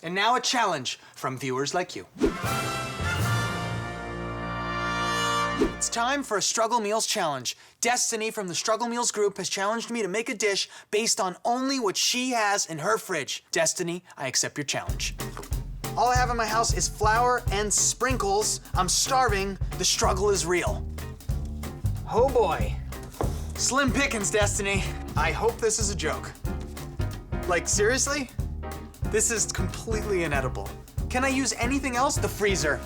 And now a challenge from viewers like you. It's time for a Struggle Meals challenge. Destiny from the Struggle Meals group has challenged me to make a dish based on only what she has in her fridge. Destiny, I accept your challenge. All I have in my house is flour and sprinkles. I'm starving. The struggle is real. Oh boy. Slim pickings, Destiny. I hope this is a joke. Like, seriously? This is completely inedible. Can I use anything else? The freezer.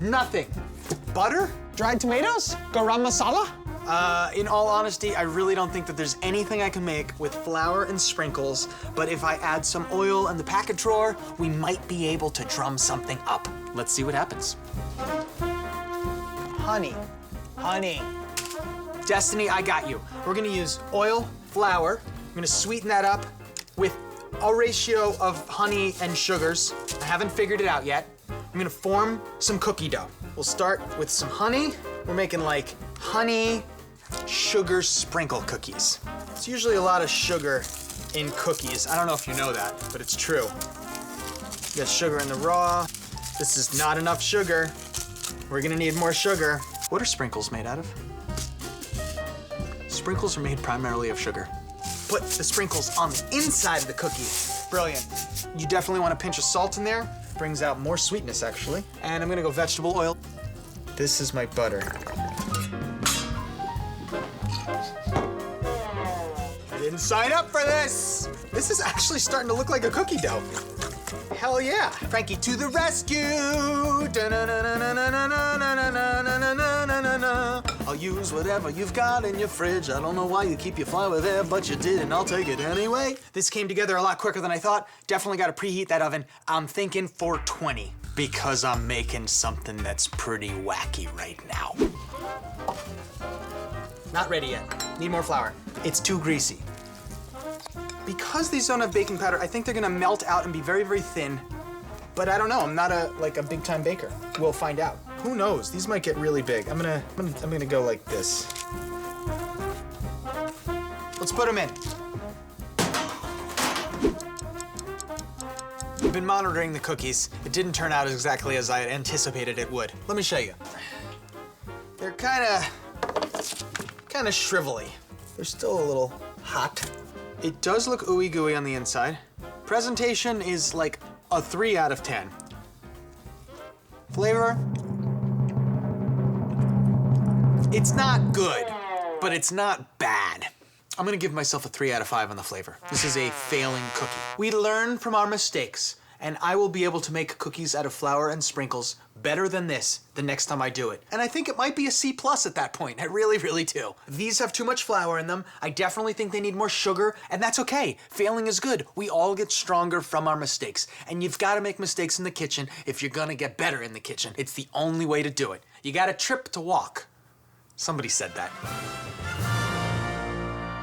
Nothing. Butter? Dried tomatoes? Garam masala? In all honesty, I really don't think that there's anything I can make with flour and sprinkles, but if I add some oil in the packet drawer, we might be able to drum something up. Let's see what happens. Honey. Destiny, I got you. We're gonna use oil, flour. I'm gonna sweeten that up with a ratio of honey and sugars. I haven't figured it out yet. I'm gonna form some cookie dough. We'll start with some honey. We're making like honey sugar sprinkle cookies. It's usually a lot of sugar in cookies. I don't know if you know that, but it's true. You got sugar in the raw. This is not enough sugar. We're gonna need more sugar. What are sprinkles made out of? Sprinkles are made primarily of sugar. Put the sprinkles on the inside of the cookie. Brilliant. You definitely want a pinch of salt in there. Brings out more sweetness, actually. And I'm gonna go vegetable oil. This is my butter. I didn't sign up for this! This is actually starting to look like a cookie dough. Hell yeah. Frankie to the rescue! I'll use whatever you've got in your fridge. I don't know why you keep your flour there, but you did, and I'll take it anyway. This came together a lot quicker than I thought. Definitely gotta preheat that oven. I'm thinking 420, because I'm making something that's pretty wacky right now. Not ready yet. Need more flour. It's too greasy. Because these don't have baking powder, I think they're gonna melt out and be very, very thin. But I don't know, I'm not a big time baker. We'll find out. Who knows? These might get really big. I'm gonna go like this. Let's put them in. I've been monitoring the cookies. It didn't turn out exactly as I had anticipated it would. Let me show you. They're kinda shrivelly. They're still a little hot. It does look ooey gooey on the inside. Presentation is like a 3 out of 10. Flavor? It's not good, but it's not bad. I'm gonna give myself a 3 out of 5 on the flavor. This is a failing cookie. We learn from our mistakes, and I will be able to make cookies out of flour and sprinkles better than this the next time I do it. And I think it might be a C+ at that point. I really, really do. These have too much flour in them. I definitely think they need more sugar, and that's okay. Failing is good. We all get stronger from our mistakes. And you've gotta make mistakes in the kitchen if you're gonna get better in the kitchen. It's the only way to do it. You gotta trip to walk. Somebody said that.